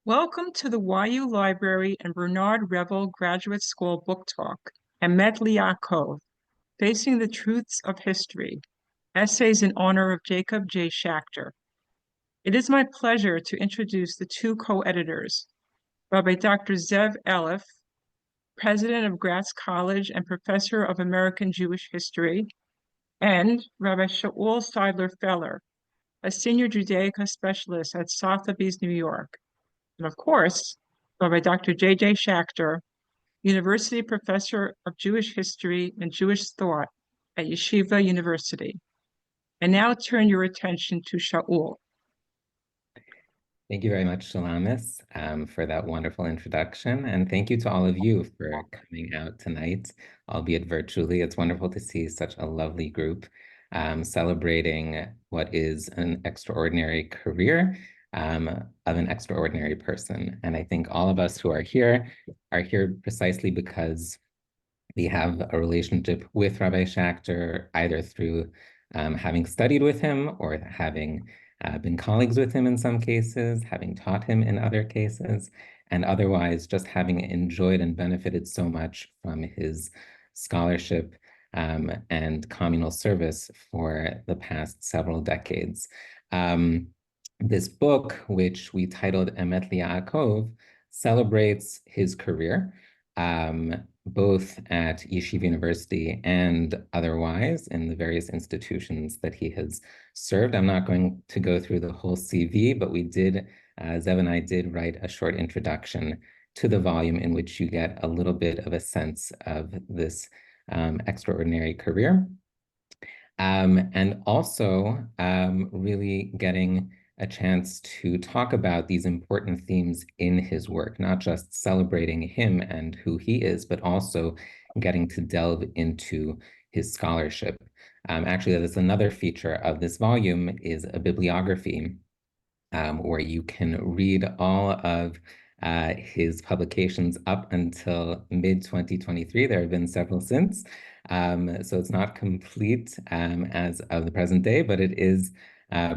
Welcome to the YU Library and Bernard Revel Graduate School Book Talk, Emet akov, Facing the Truths of History, Essays in Honor of Jacob J. Schacter. It is my pleasure to introduce the two co-editors, Rabbi Dr. Zev Eleff, President of Gratz College and Professor of American Jewish History, and Rabbi Shaul Seidler-Feller, a Senior Judaica Specialist at Sotheby's, New York. And of course, Rabbi Dr. J.J. Schacter, University Professor of Jewish History and Jewish Thought at Yeshiva University. And now turn your attention to Shaul. Thank you very much, Shalamis, for that wonderful introduction. And thank you to all of you for coming out tonight, albeit virtually. It's wonderful to see such a lovely group celebrating what is an extraordinary career of an extraordinary person. And I think all of us who are here precisely because we have a relationship with Rabbi Shachter, either through having studied with him or having been colleagues with him in some cases, having taught him in other cases, and otherwise just having enjoyed and benefited so much from his scholarship and communal service for the past several decades. This book, which we titled Emet akov, celebrates his career, both at Yeshiva University and otherwise in the various institutions that he has served. I'm not going to go through the whole CV, but we did, Zev and I did write a short introduction to the volume in which you get a little bit of a sense of this extraordinary career. And also really getting a chance to talk about these important themes in his work, not just celebrating him and who he is, but also getting to delve into his scholarship. Actually, that's another feature of this volume is a bibliography where you can read all of his publications up until mid-2023. There have been several since. So it's not complete as of the present day, but it is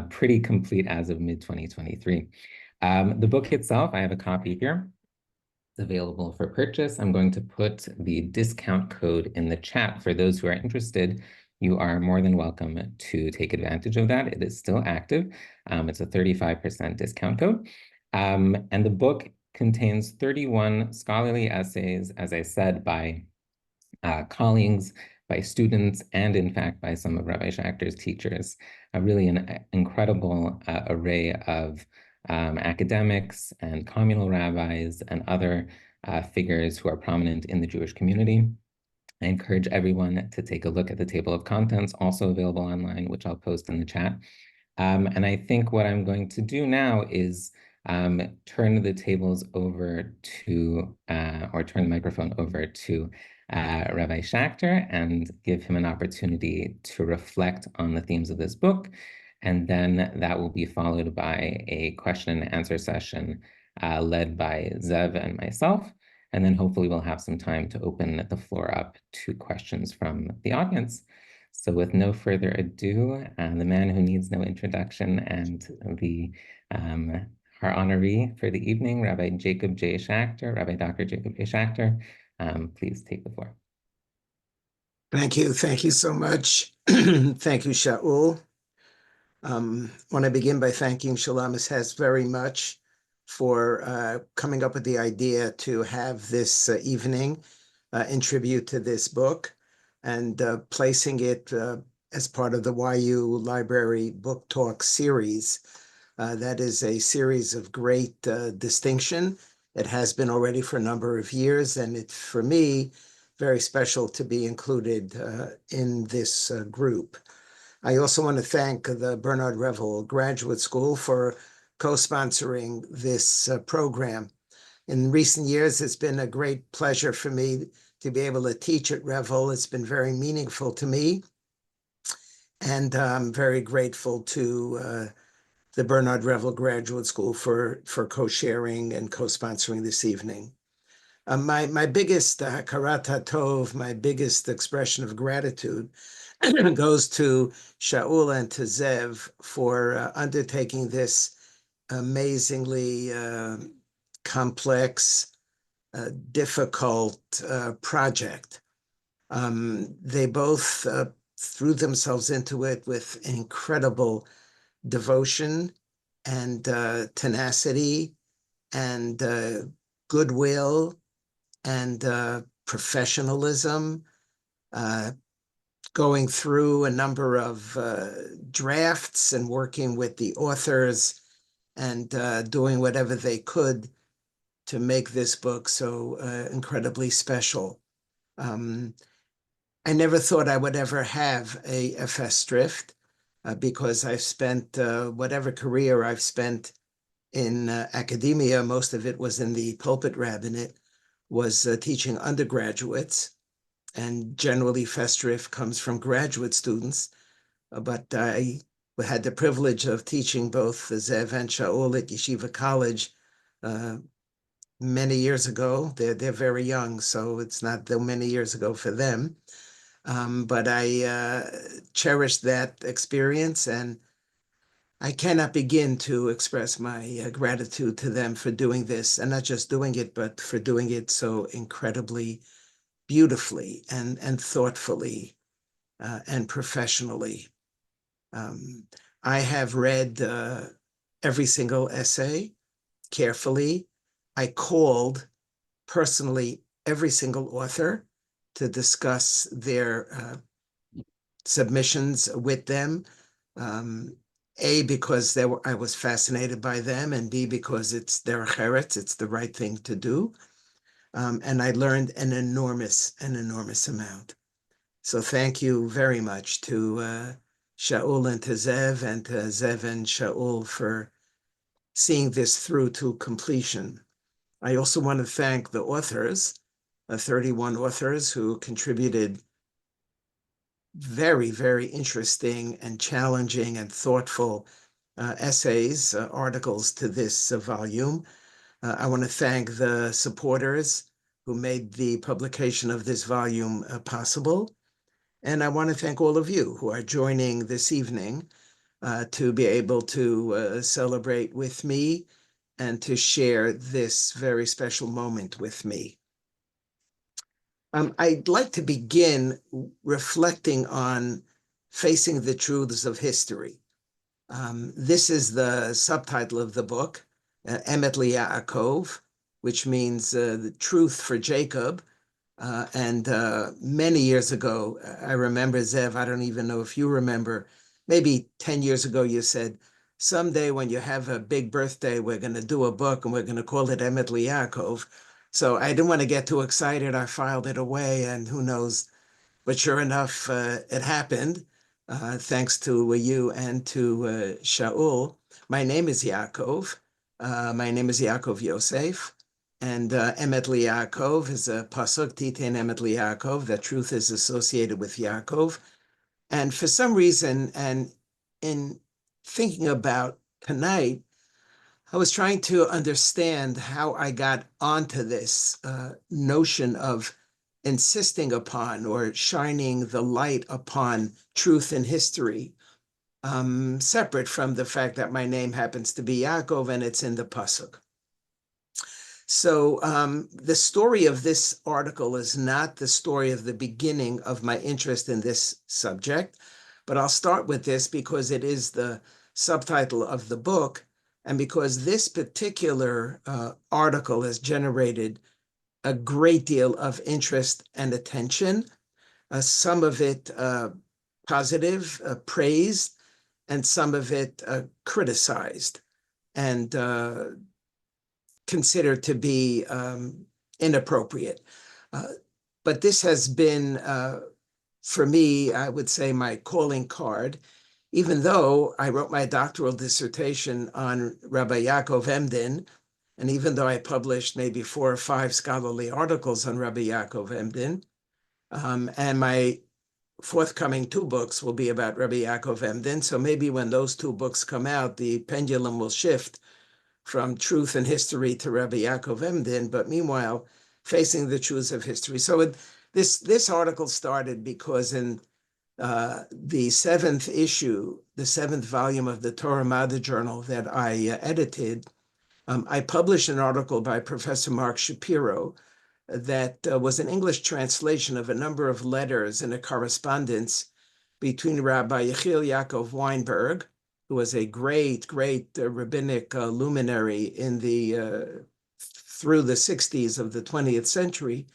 pretty complete as of mid-2023. The book itself, I have a copy here. It's available for purchase. I'm going to put the discount code in the chat for those who are interested. You are more than welcome to take advantage of that. It is still active. It's a 35% discount code. And the book contains 31 scholarly essays, as I said, by colleagues, by students, and in fact, by some of Rabbi Schachter's teachers. Really an incredible array of academics and communal rabbis and other figures who are prominent in the Jewish community. I encourage everyone to take a look at the table of contents, also available online, which I'll post in the chat. And I think what I'm going to do now is turn the tables over to, or turn the microphone over to Rabbi Shachter and give him an opportunity to reflect on the themes of this book. And then that will be followed by a question and answer session led by Zev and myself. And then hopefully we'll have some time to open the floor up to questions from the audience. So with no further ado, the man who needs no introduction and our honoree for the evening, Rabbi Jacob J. Schacter, Rabbi Dr. Jacob J. Schacter, please take the floor. Thank you. Thank you so much. Thank you, Shaul. I want to begin by thanking Shalamis Hess very much for coming up with the idea to have this evening in tribute to this book and placing it as part of the YU Library Book Talk series. That is a series of great distinction. It has been already for a number of years, and it's, for me, very special to be included in this group. I also want to thank the Bernard Revel Graduate School for co-sponsoring this program. In recent years, it's been a great pleasure for me to be able to teach at Revel. It's been very meaningful to me, and I'm very grateful to the Bernard Revel Graduate School for co-sharing and co-sponsoring this evening. My biggest hakarat hatov, my biggest expression of gratitude goes to Shaul and to Zev for undertaking this amazingly complex, difficult project. They both threw themselves into it with incredible devotion and tenacity and goodwill and professionalism, going through a number of drafts and working with the authors and doing whatever they could to make this book so incredibly special. I never thought I would ever have a festschrift because I've spent whatever career I've spent in academia, most of it was in the pulpit rabbinate, was teaching undergraduates, and generally festschrift comes from graduate students. But I had the privilege of teaching both Zev and Shaul at Yeshiva College many years ago. They're very young, so it's not that many years ago for them. But I cherished that experience, and I cannot begin to express my gratitude to them for doing this, and not just doing it, but for doing it so incredibly beautifully and thoughtfully and professionally. I have read every single essay carefully. I called personally every single author to discuss their submissions with them. A, because I was fascinated by them, and B, because it's derech eretz, it's the right thing to do. And I learned an enormous amount. So thank you very much to Shaul and to Zev, and to Zev and Shaul for seeing this through to completion. I also want to thank the authors, 31 authors who contributed very, very interesting and challenging and thoughtful essays, articles to this volume. I want to thank the supporters who made the publication of this volume possible. And I want to thank all of you who are joining this evening to be able to celebrate with me and to share this very special moment with me. I'd like to begin reflecting on facing the truths of history. This is the subtitle of the book, Emet akov, which means the truth for Jacob. And many years ago, I remember, Zev, I don't even know if you remember, maybe 10 years ago, you said, someday when you have a big birthday, we're going to do a book and we're going to call it Emet akov. So I didn't want to get too excited. I filed it away, and who knows, but sure enough, it happened, thanks to you and to Shaul. My name is Yaakov. My name is Yaakov Yosef. And Emet Yaakov is a pasuk, Titein Emet Yaakov, that truth is associated with Yaakov. And for some reason, and in thinking about tonight, I was trying to understand how I got onto this notion of insisting upon or shining the light upon truth in history, separate from the fact that my name happens to be Yaakov and it's in the pasuk. So the story of this article is not the story of the beginning of my interest in this subject, but I'll start with this because it is the subtitle of the book, and because this particular article has generated a great deal of interest and attention, some of it positive, praised, and some of it criticized and considered to be inappropriate. But this has been, for me, I would say, my calling card, even though I wrote my doctoral dissertation on Rabbi Yaakov Emden, and even though I published maybe 4 or 5 scholarly articles on Rabbi Yaakov Emden, and my forthcoming 2 books will be about Rabbi Yaakov Emden, so maybe when those 2 books come out, the pendulum will shift from truth and history to Rabbi Yaakov Emden, but meanwhile, facing the truths of history. So this article started because in the 7th issue, the 7th volume of the Torah Madda Journal that I edited, I published an article by Professor Mark Shapiro that was an English translation of a number of letters in a correspondence between Rabbi Yechiel Yaakov Weinberg, who was a great rabbinic luminary in the through the 60s of the 20th century,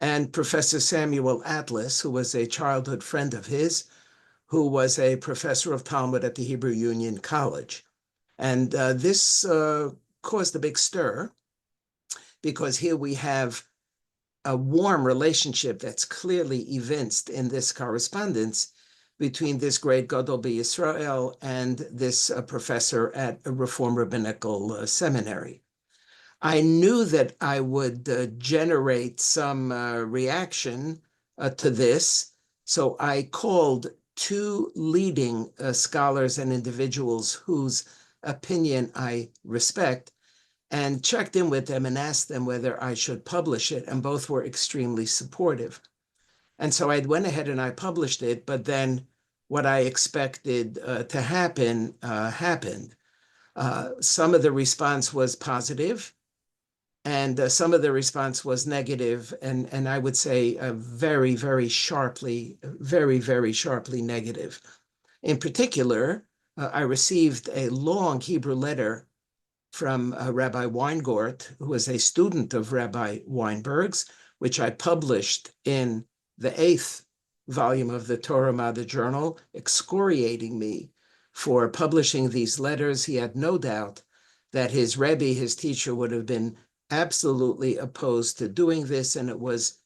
and Professor Samuel Atlas, who was a childhood friend of his, who was a professor of Talmud at the Hebrew Union College. And this caused a big stir, because here we have a warm relationship that's clearly evinced in this correspondence between this great Gadol B'Yisrael and this professor at a Reform Rabbinical Seminary. I knew that I would generate some reaction to this, so I called two leading scholars and individuals whose opinion I respect, and checked in with them and asked them whether I should publish it, and both were extremely supportive. And so I went ahead and I published it, but then what I expected to happen happened. Some of the response was positive, and some of the response was negative, and I would say very, very sharply negative. In particular, I received a long Hebrew letter from Rabbi Weingart, who was a student of Rabbi Weinberg's, which I published in the 8th volume of the Torah Madda Journal, excoriating me for publishing these letters. He had no doubt that his Rebbe, his teacher, would have been absolutely opposed to doing this, and it was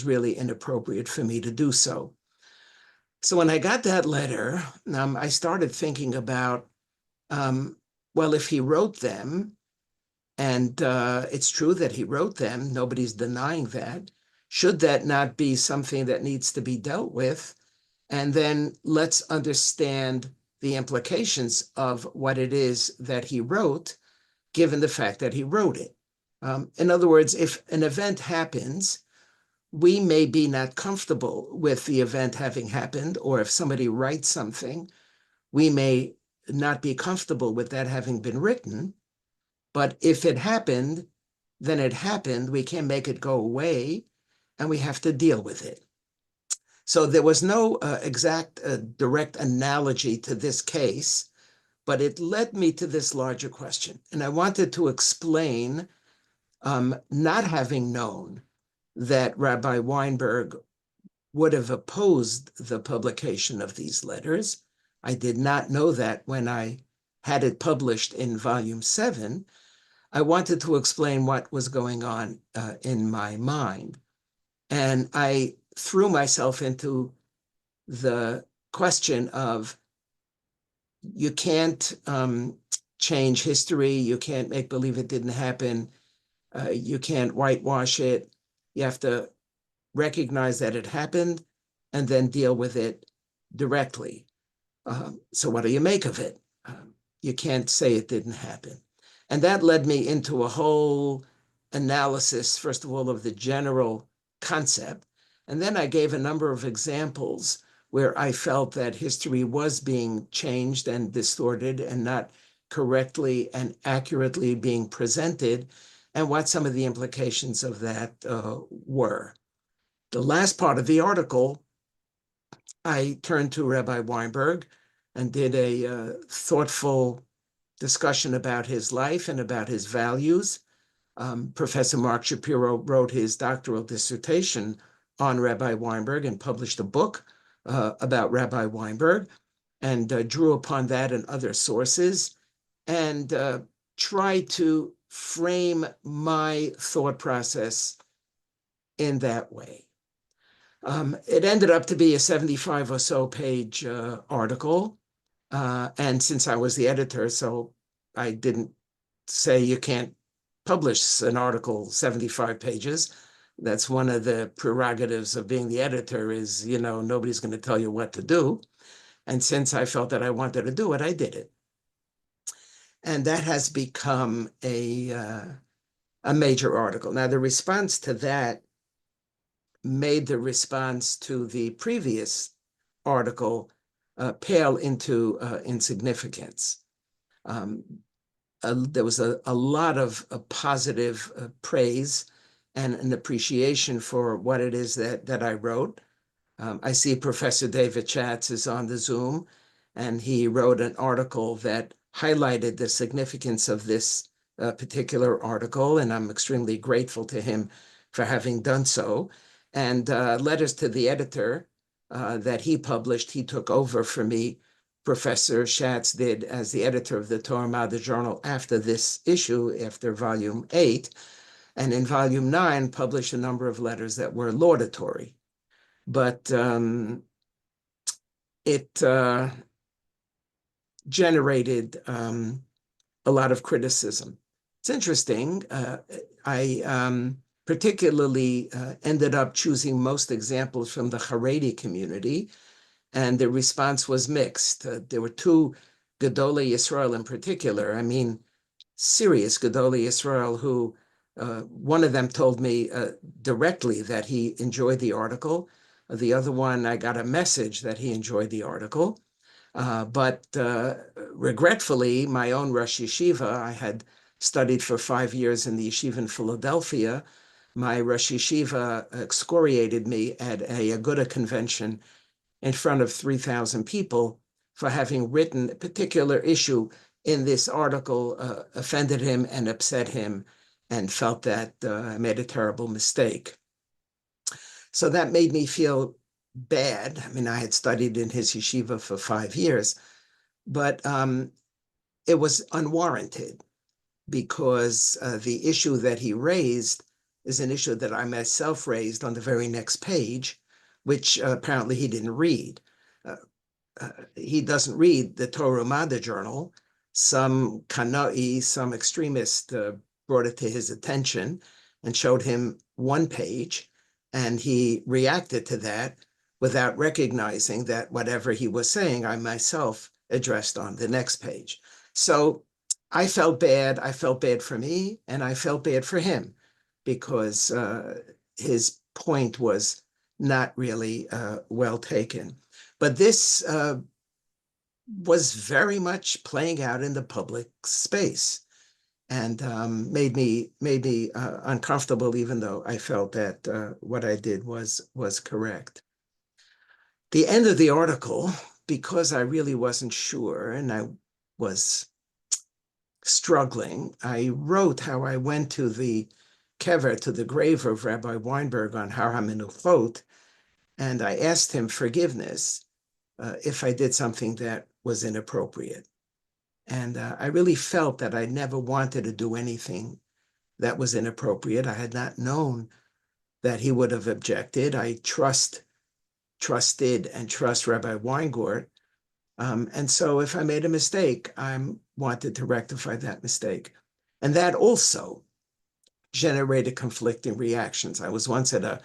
really inappropriate for me to do so. So when I got that letter, I started thinking about, well, if he wrote them, and it's true that he wrote them, nobody's denying that, should that not be something that needs to be dealt with? And then let's understand the implications of what it is that he wrote, given the fact that he wrote it. In other words, if an event happens, we may be not comfortable with the event having happened, or if somebody writes something, we may not be comfortable with that having been written. But if it happened, then it happened. We can't make it go away, and we have to deal with it. So there was no exact direct analogy to this case, but it led me to this larger question. And I wanted to explain, not having known that Rabbi Weinberg would have opposed the publication of these letters. I did not know that when I had it published in volume 7. I wanted to explain what was going on in my mind. And I threw myself into the question of, you can't change history. You can't make believe it didn't happen. You can't whitewash it. You have to recognize that it happened and then deal with it directly. So what do you make of it? You can't say it didn't happen. And that led me into a whole analysis, first of all, of the general concept. And then I gave a number of examples where I felt that history was being changed and distorted and not correctly and accurately being presented, and what some of the implications of that were. The last part of the article, I turned to Rabbi Weinberg and did a thoughtful discussion about his life and about his values. Professor Mark Shapiro wrote his doctoral dissertation on Rabbi Weinberg and published a book about Rabbi Weinberg, and drew upon that and other sources, and tried to frame my thought process in that way. It ended up to be a 75 or so page article. And since I was the editor, so I didn't say you can't publish an article 75 pages. That's one of the prerogatives of being the editor is, nobody's going to tell you what to do. And since I felt that I wanted to do it, I did it. And that has become a major article. Now, the response to that made the response to the previous article pale into insignificance. there was a lot of positive praise and an appreciation for what it is that I wrote. I see Professor David Schatz is on the Zoom, and he wrote an article that highlighted the significance of this particular article, and I'm extremely grateful to him for having done so. And letters to the editor that he published, he took over for me. Professor Schatz did as the editor of the Torah Madda Journal after this issue, after volume 8, and in volume 9 published a number of letters that were laudatory. But it generated a lot of criticism. It's interesting. I particularly ended up choosing most examples from the Haredi community, and the response was mixed. There were two Gedolei Yisrael in particular, I mean, serious Gedolei Yisrael, who one of them told me directly that he enjoyed the article. The other one, I got a message that he enjoyed the article. But regretfully, my own Rosh Yeshiva, I had studied for 5 years in the yeshiva in Philadelphia. My Rosh Yeshiva excoriated me at a Aguda convention in front of 3,000 people for having written a particular issue in this article, offended him and upset him, and felt that I made a terrible mistake. So that made me feel bad. I mean, I had studied in his yeshiva for 5 years, but it was unwarranted because the issue that he raised is an issue that I myself raised on the very next page, which apparently he didn't read. He doesn't read the Torah Madda Journal. Some Kanai, some extremist brought it to his attention and showed him one page, and he reacted to that without recognizing that whatever he was saying, I myself addressed on the next page. So I felt bad. I felt bad for me, and I felt bad for him because his point was not really well taken. But this was very much playing out in the public space, and made me uncomfortable, even though I felt that what I did was correct. The end of the article, because I really wasn't sure and I was struggling, I wrote how I went to the kever, to the grave of Rabbi Weinberg on Har HaMenuchot, and I asked him forgiveness if I did something that was inappropriate. And I really felt that I never wanted to do anything that was inappropriate. I had not known that he would have objected. I trusted and trust Rabbi Weingart. And so if I made a mistake, I wanted to rectify that mistake. And that also generated conflicting reactions. I was once at a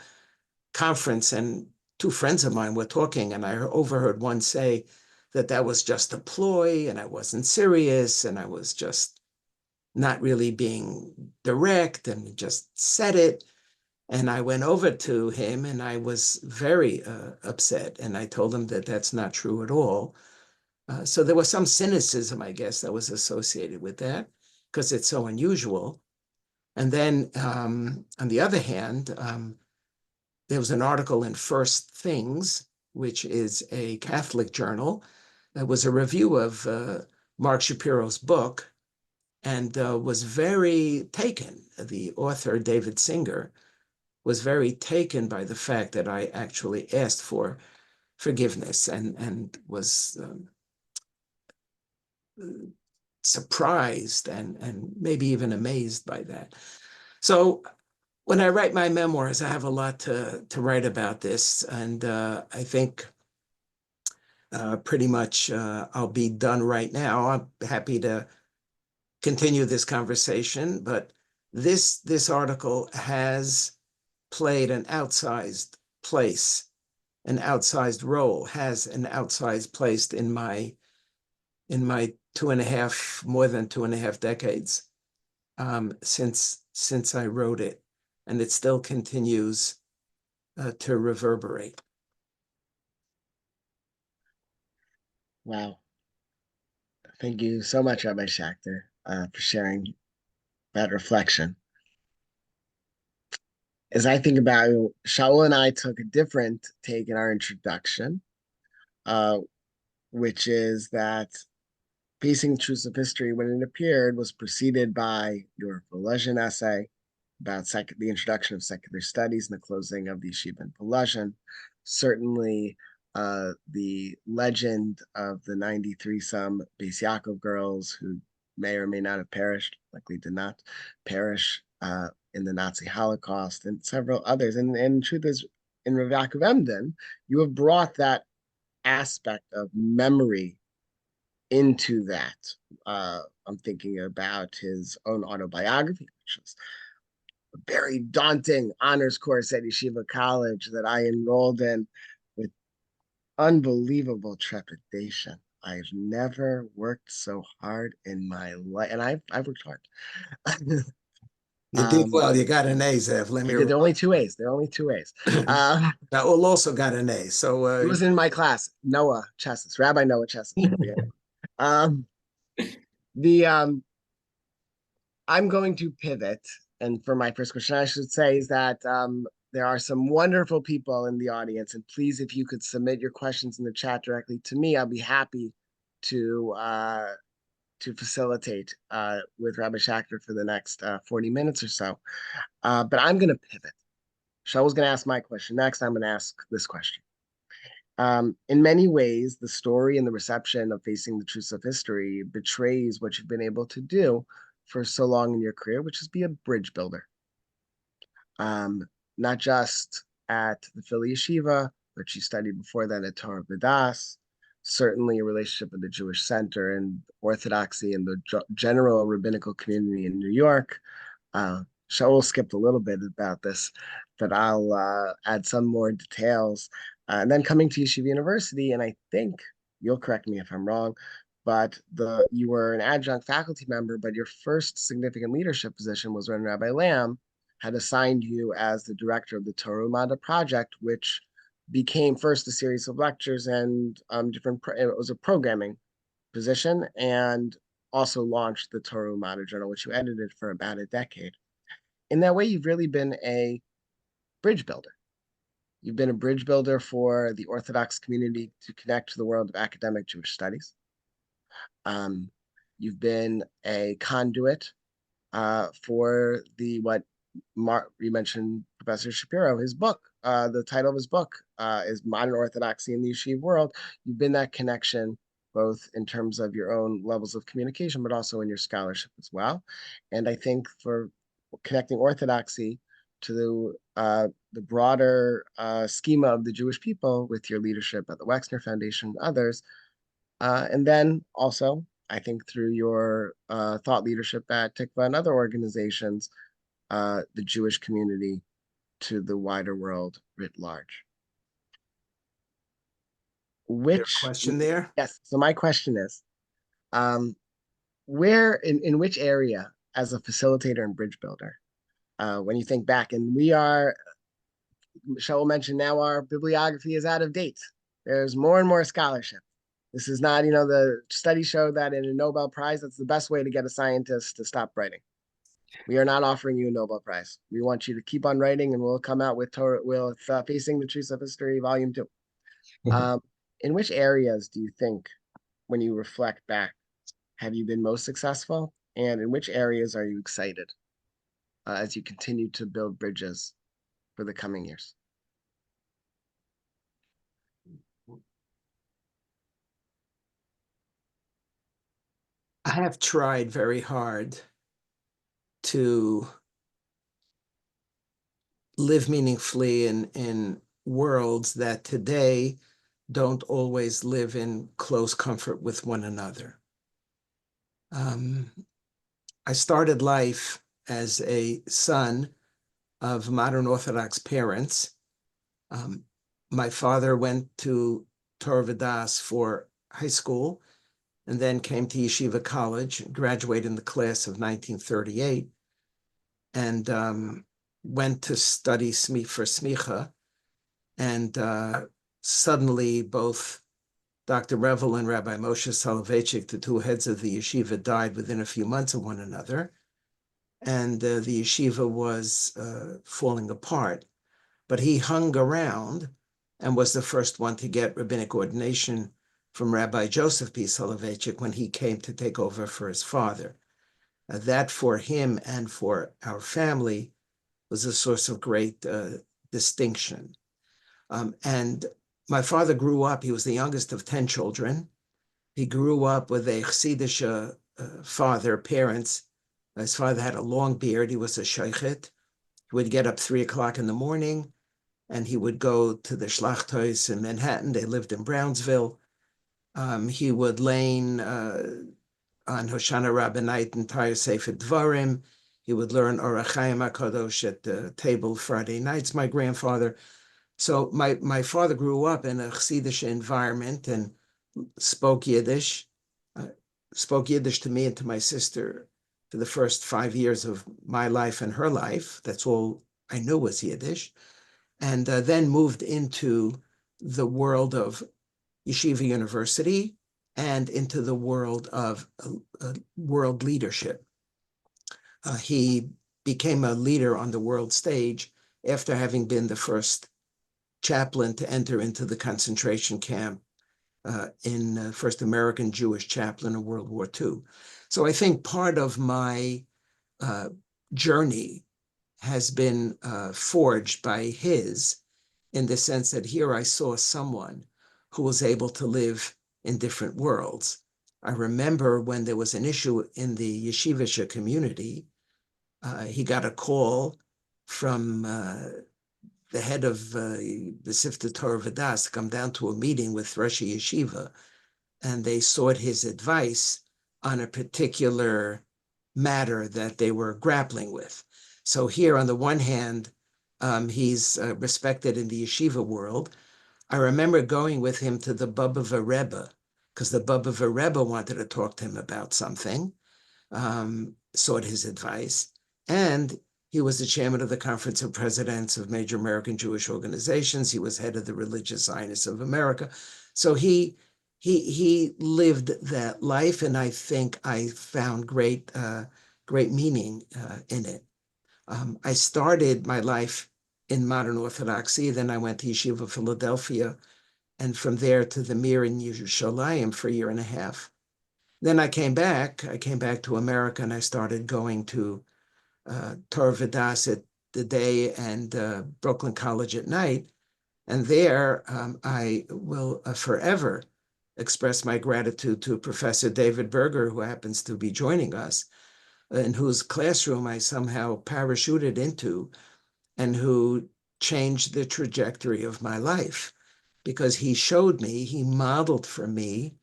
conference and 2 friends of mine were talking, and I overheard one say that was just a ploy and I wasn't serious and I was just not really being direct and just said it. And I went over to him and I was very upset, and I told him that that's not true at all. So there was some cynicism, I guess, that was associated with that because it's so unusual. And then on the other hand, there was an article in First Things, which is a Catholic journal, that was a review of Mark Shapiro's book, and was very taken. The author, David Singer, was very taken by the fact that I actually asked for forgiveness and was surprised and maybe even amazed by that. So when I write my memoirs, I have a lot to write about this, and I think pretty much I'll be done right now. I'm happy to continue this conversation, but this article has played an outsized place, an outsized role, has an outsized place in my 2.5, more than 2.5 decades since I wrote it, and it still continues to reverberate. Wow. Thank you so much, Rabbi Schacter. for sharing that reflection. As I think about it, Shaul and I took a different take in our introduction, which is that Piecing Truths of History, when it appeared, was preceded by your Volozhin essay about the introduction of secular studies and the closing of the Yeshiva in Volozhin. Certainly, the legend of the 93-some Beis Yaakov girls who may or may not have perished, likely did not perish in the Nazi Holocaust, and several others. And truth is, in Rav Yaakov Emden, you have brought that aspect of memory into that. I'm thinking about his own autobiography, which was a very daunting honors course at Yeshiva College that I enrolled in with unbelievable trepidation. I've never worked so hard in my life, and I've worked hard. You did well. You got an A, Zev. Let me. There are only two A's. There are only two A's. Shaul also got an A. So he was in my class, Noah Chessis, Rabbi Noah Chessis. I'm going to pivot, and for my first question, I should say is that there are some wonderful people in the audience, and please, if you could submit your questions in the chat directly to me, I'll be happy to facilitate with Rabbi Schacter for the next 40 minutes or so. But I'm going to pivot. Shaul's going to ask my question next. I'm going to ask this question. In many ways, the story and the reception of Facing the Truths of History betrays what you've been able to do for so long in your career, which is be a bridge builder. Not just at the Philly Yeshiva, but you studied before that at Torah B'das, certainly a relationship with the Jewish Center and Orthodoxy and the general rabbinical community in New York. Shaul skipped a little bit about this, but I'll add some more details. And then coming to Yeshiva University, and I think, you'll correct me if I'm wrong, but you were an adjunct faculty member, but your first significant leadership position was when Rabbi Lamb had assigned you as the director of the Torah U'Madda project, which became first a series of lectures and it was a programming position, and also launched the Torah U'Madda journal, which you edited for about a decade. In that way, you've really been a bridge builder. You've been a bridge builder for the Orthodox community to connect to the world of academic Jewish studies. You've been a conduit for what you mentioned, Professor Shapiro, his book. The title of his book is Modern Orthodoxy in the Yeshiva World. You've been that connection, both in terms of your own levels of communication, but also in your scholarship as well. And I think for connecting Orthodoxy to the broader schema of the Jewish people with your leadership at the Wexner Foundation and others. And then also, I think through your thought leadership at Tikva and other organizations, the Jewish community to the wider world writ large. Which question there? Yes. So my question is, where in which area as a facilitator and bridge builder, when you think back, and Shaul mentioned now our bibliography is out of date. There's more and more scholarship. This is not, the study showed that in a Nobel Prize, that's the best way to get a scientist to stop writing. We are not offering you a Nobel Prize. We want you to keep on writing, and we'll come out with Facing the Truths of History, Volume 2. In which areas do you think, when you reflect back, have you been most successful? And in which areas are you excited as you continue to build bridges for the coming years? I have tried very hard to live meaningfully in worlds that today don't always live in close comfort with one another. I started life as a son of modern Orthodox parents. My father went to Torah B'das for high school and then came to Yeshiva College, graduated in the class of 1938, and went to study for smicha. And suddenly both Dr. Revel and Rabbi Moshe Soloveitchik, the two heads of the yeshiva, died within a few months of one another, and the yeshiva was falling apart. But he hung around and was the first one to get rabbinic ordination from Rabbi Joseph P. Soloveitchik when he came to take over for his father. That for him and for our family was a source of great distinction. And my father grew up, he was the youngest of 10 children. He grew up with a Chassidish parents. His father had a long beard, he was a sheichet. He would get up 3 o'clock in the morning and he would go to the Schacter in Manhattan. They lived in Brownsville. He would lane on Hoshana Rabbinite entire Sefer Dvarim. He would learn Orach Chaim HaKadosh at the table Friday nights, my grandfather. So my father grew up in a Chassidish environment and spoke Yiddish to me and to my sister for the first 5 years of my life and her life. That's all I knew was Yiddish. And then moved into the world of Yeshiva University and into the world of world leadership. He became a leader on the world stage after having been the first chaplain to enter into the concentration camp in first American Jewish chaplain in World War II. So I think part of my journey has been forged by his, in the sense that here I saw someone who was able to live in different worlds. I remember when there was an issue in the yeshivish community, he got a call from the head of the Sifta Torah V'das to come down to a meeting with Rosh Yeshiva, and they sought his advice on a particular matter that they were grappling with. So here, on the one hand, he's respected in the yeshiva world. I remember going with him to the Baba Rebbe, because the Baba Rebbe wanted to talk to him about something, sought his advice, and he was the chairman of the Conference of Presidents of Major American Jewish Organizations. He was head of the Religious Zionists of America. So he lived that life, and I think I found great meaning in it. I started my life in modern Orthodoxy, then I went to Yeshiva Philadelphia, and from there to the Mir in Yerushalayim for a year and a half. Then I came back to America, and I started going to Torah V'das at the day and Brooklyn College at night. And there I will forever express my gratitude to Professor David Berger, who happens to be joining us, in whose classroom I somehow parachuted into, and who changed the trajectory of my life, because he showed me, he modeled for me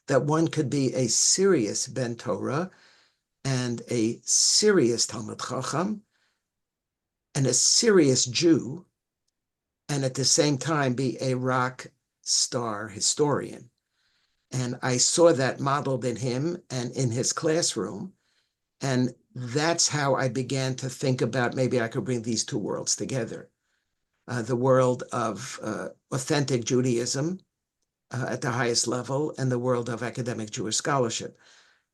that one could be a serious Ben Torah and a serious Talmud Chacham and a serious Jew, and at the same time be a rock star historian. And I saw that modeled in him and in his classroom. And that's how I began to think about maybe I could bring these two worlds together. The world of authentic Judaism at the highest level and the world of academic Jewish scholarship.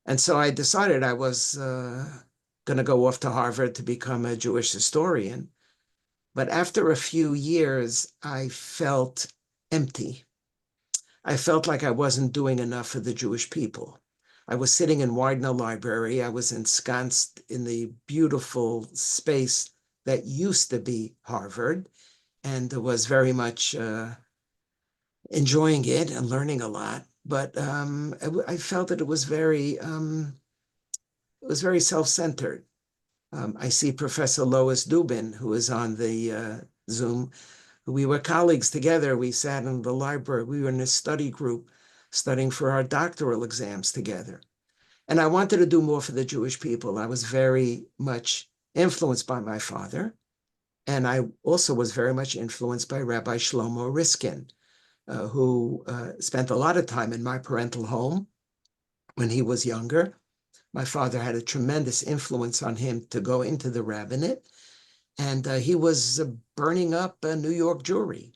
And so I decided I was going to go off to Harvard to become a Jewish historian. But after a few years, I felt empty. I felt like I wasn't doing enough for the Jewish people. I was sitting in Widener Library. I was ensconced in the beautiful space that used to be Harvard, and was very much enjoying it and learning a lot. But I felt that it was very self-centered. I see Professor Lois Dubin, who is on the Zoom. We were colleagues together. We sat in the library. We were in a study group studying for our doctoral exams together. And I wanted to do more for the Jewish people. I was very much influenced by my father. And I also was very much influenced by Rabbi Shlomo Riskin, who spent a lot of time in my parental home when he was younger. My father had a tremendous influence on him to go into the rabbinate. And he was burning up New York Jewry.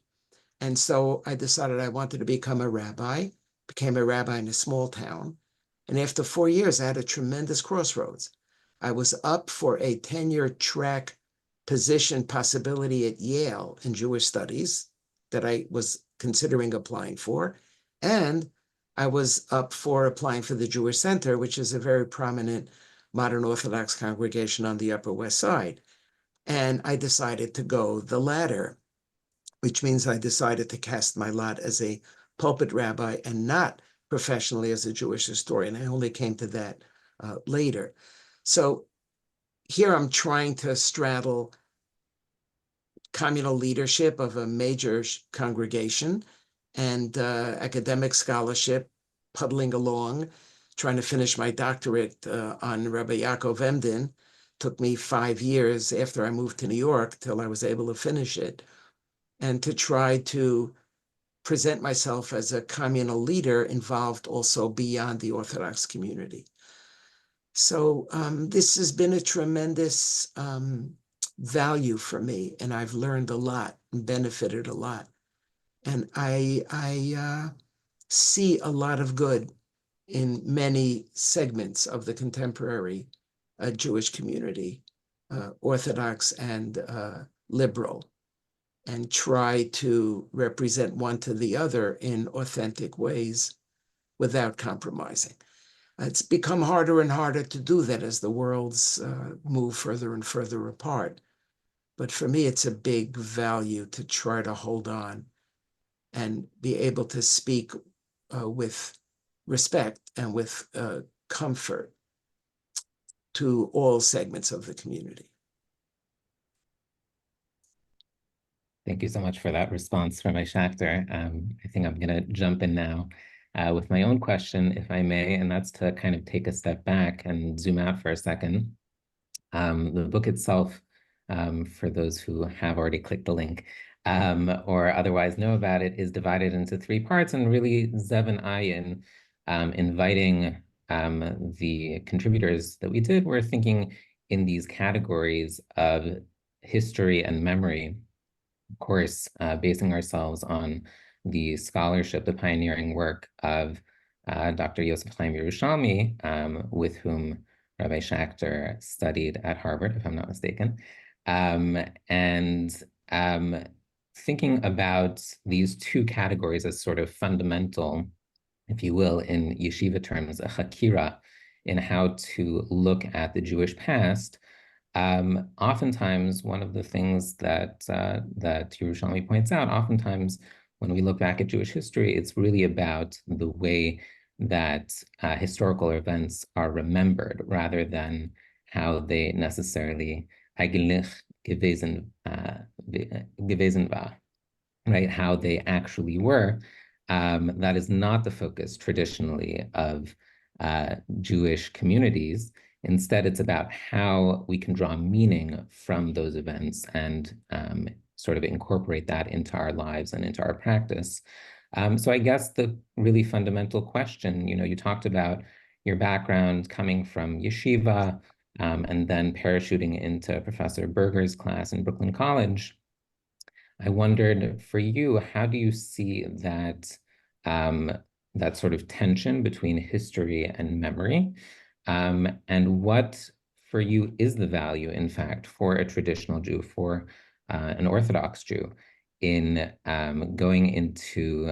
And so I decided I wanted to become a rabbi, became a rabbi in a small town. And after 4 years, I had a tremendous crossroads. I was up for a tenure track position possibility at Yale in Jewish studies that I was considering applying for. And I was up for applying for the Jewish Center, which is a very prominent modern Orthodox congregation on the Upper West Side. And I decided to go the latter, which means I decided to cast my lot as a pulpit rabbi and not professionally as a Jewish historian. I only came to that later. So here I'm trying to straddle communal leadership of a major congregation and academic scholarship, puddling along, trying to finish my doctorate on Rabbi Yaakov Emden. Took me 5 years after I moved to New York till I was able to finish it, and to try to present myself as a communal leader involved also beyond the Orthodox community. So this has been a tremendous value for me, and I've learned a lot and benefited a lot. And I see a lot of good in many segments of the contemporary Jewish community, Orthodox and liberal, and try to represent one to the other in authentic ways without compromising. It's become harder and harder to do that as the worlds move further and further apart. But for me, it's a big value to try to hold on and be able to speak with respect and with comfort to all segments of the community. Thank you so much for that response from my Schacter. I think I'm going to jump in now with my own question, if I may, and that's to kind of take a step back and zoom out for a second. The book itself, for those who have already clicked the link or otherwise know about it, is divided into 3 parts, and really Zev and I, in inviting the contributors that we did, were thinking in these categories of history and memory. Of course, basing ourselves on the scholarship, the pioneering work of Dr. Yosef Chaim Yerushalmi, with whom Rabbi Schacter studied at Harvard, if I'm not mistaken, and thinking about these 2 categories as sort of fundamental, if you will, in yeshiva terms, a chakira, in how to look at the Jewish past. Oftentimes, one of the things that Yerushalmi points out, oftentimes when we look back at Jewish history, it's really about the way that historical events are remembered rather than how they necessarily eigentlich gewesen war, right? How they actually were. That is not the focus traditionally of Jewish communities. Instead, it's about how we can draw meaning from those events and sort of incorporate that into our lives and into our practice. So I guess the really fundamental question, you talked about your background coming from yeshiva and then parachuting into Professor Berger's class in Brooklyn College. I wondered, for you, how do you see that that sort of tension between history and memory? And what, for you, is the value, in fact, for a traditional Jew, for an Orthodox Jew, in going into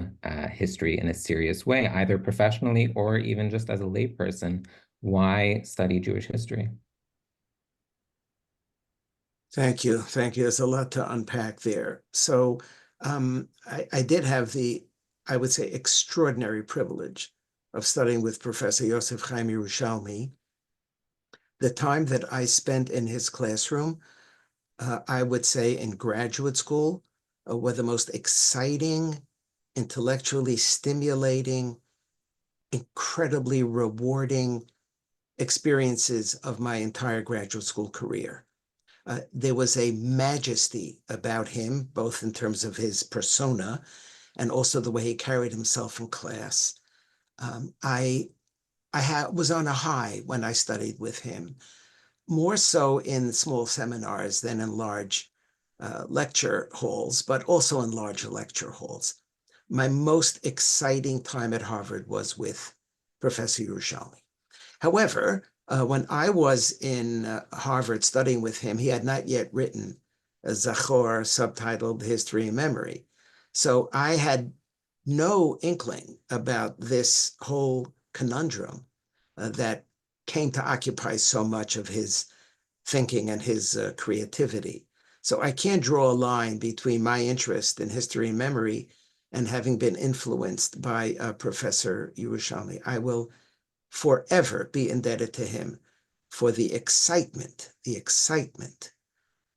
history in a serious way, either professionally or even just as a layperson? Why study Jewish history? Thank you. Thank you. There's a lot to unpack there. So I did have the, I would say, extraordinary privilege of studying with Professor Yosef Chaim Yerushalmi. The time that I spent in his classroom, I would say in graduate school, were the most exciting, intellectually stimulating, incredibly rewarding experiences of my entire graduate school career. There was a majesty about him, both in terms of his persona and also the way he carried himself in class. I was on a high when I studied with him, more so in small seminars than in large lecture halls, but also in larger lecture halls. My most exciting time at Harvard was with Professor Yerushalmi. However, when I was in Harvard studying with him, he had not yet written a Zachor subtitled History and Memory. So I had no inkling about this whole conundrum that came to occupy so much of his thinking and his creativity. So I can't draw a line between my interest in history and memory and having been influenced by Professor Yerushalmi. I will forever be indebted to him for the excitement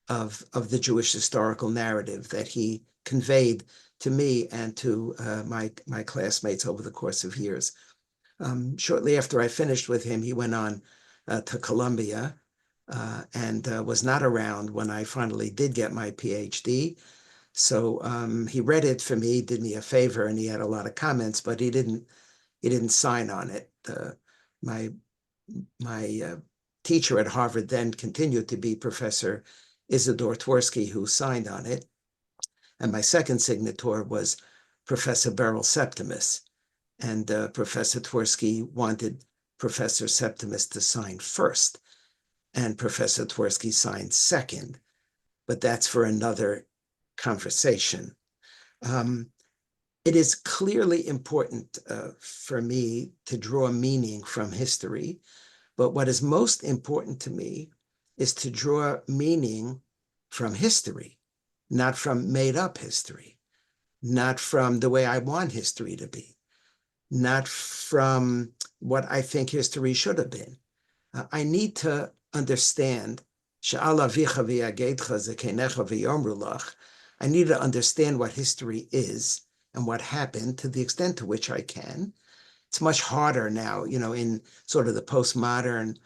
of the Jewish historical narrative that he conveyed to me and to my classmates over the course of years. Shortly after I finished with him, he went on to Columbia and was not around when I finally did get my PhD. So he read it for me, did me a favor, and he had a lot of comments, but he didn't sign on it. My teacher at Harvard then continued to be Professor Isidore Twersky, who signed on it. And my second signator was Professor Beryl Septimus. And Professor Twersky wanted Professor Septimus to sign first, and Professor Twersky signed second. But that's for another conversation. It is clearly important for me to draw meaning from history, but what is most important to me is to draw meaning from history, not from made-up history, not from the way I want history to be, not from what I think history should have been. I need to understand, I need to understand what history is and what happened to the extent to which I can. It's much harder now, in sort of the postmodern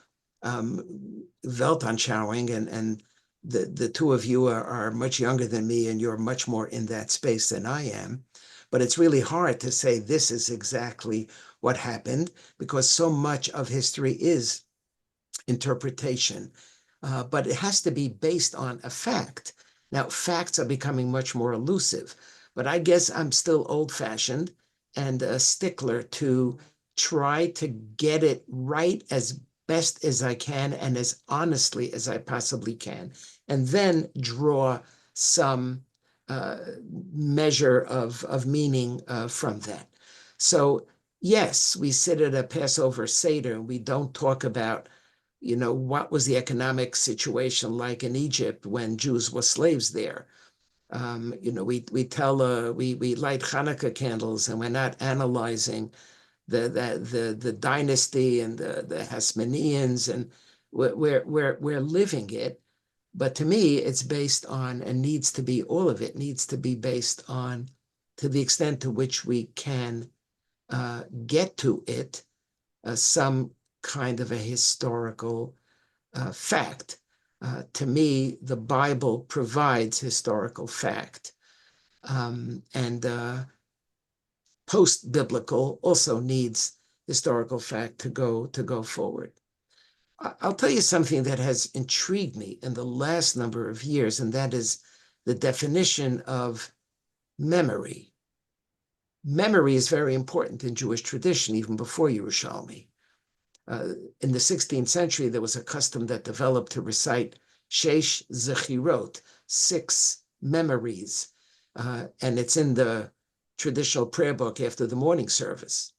Weltanschauung, and the two of you are much younger than me, and you're much more in that space than I am. But it's really hard to say this is exactly what happened, because so much of history is interpretation. But it has to be based on a fact. Now, facts are becoming much more elusive, but I guess I'm still old-fashioned and a stickler to try to get it right as best as I can and as honestly as I possibly can, and then draw some measure of meaning from that. So yes, we sit at a Passover Seder and we don't talk about, what was the economic situation like in Egypt when Jews were slaves there. We light Hanukkah candles, and we're not analyzing the dynasty and the Hasmoneans, and we're living it. But to me, it's based on, and needs to be, all of it needs to be based on, to the extent to which we can get to it, some kind of a historical fact. To me, the Bible provides historical fact, and post-biblical also needs historical fact to go forward. I'll tell you something that has intrigued me in the last number of years, and that is the definition of memory. Memory is very important in Jewish tradition, even before Yerushalmi. In the 16th century, there was a custom that developed to recite Sheish Zechirot, 6 memories, and it's in the traditional prayer book after the morning service.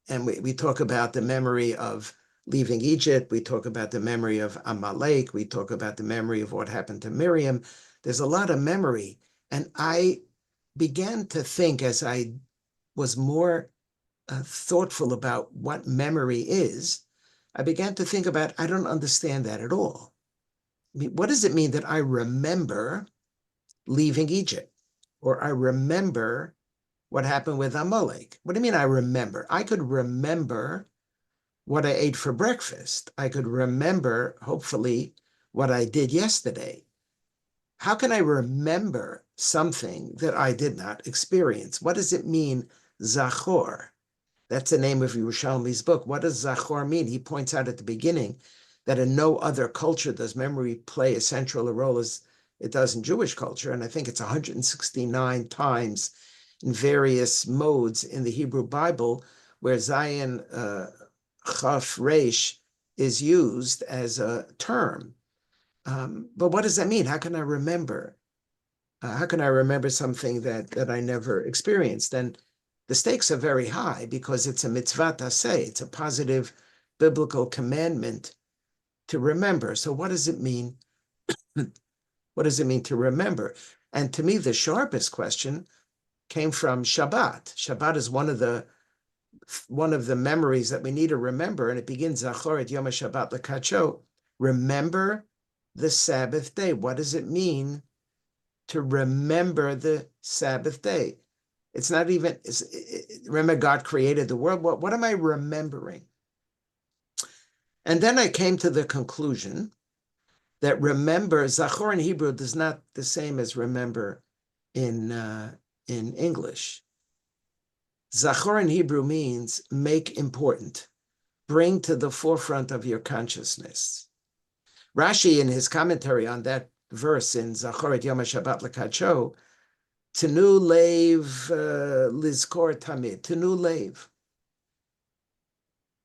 And we talk about the memory of leaving Egypt. We talk about the memory of Amalek. We talk about the memory of what happened to Miriam. There's a lot of memory. And I began to think, as I was more thoughtful about what memory is, I began to think about, I don't understand that at all. I mean, what does it mean that I remember leaving Egypt? Or I remember what happened with Amalek? What do you mean I remember? I could remember what I ate for breakfast. I could remember, hopefully, what I did yesterday. How can I remember something that I did not experience? What does it mean, Zachor? That's the name of Yerushalmi's book. What does Zachor mean? He points out at the beginning that in no other culture does memory play as central a role as it does in Jewish culture. And I think it's 169 times in various modes in the Hebrew Bible where Zayin Chaf Resh is used as a term. But what does that mean? How can I remember? How can I remember something that I never experienced? And the stakes are very high because it's a mitzvah taseh. It's a positive biblical commandment to remember. So what does it mean? What does it mean to remember? And to me, the sharpest question came from Shabbat. Shabbat is one of the memories that we need to remember, and it begins Zachor et Yom HaShabbat L'Kadsho. Remember the Sabbath day. What does it mean to remember the Sabbath day? It's not even, remember God created the world. What am I remembering? And then I came to the conclusion that remember, Zachor in Hebrew is not the same as remember in English. Zachor in Hebrew means make important, bring to the forefront of your consciousness. Rashi, in his commentary on that verse in Zachor et Yom HaShabbat L'Kadsho, Tenu Leiv Lizkor Tamid, Tenu Leiv.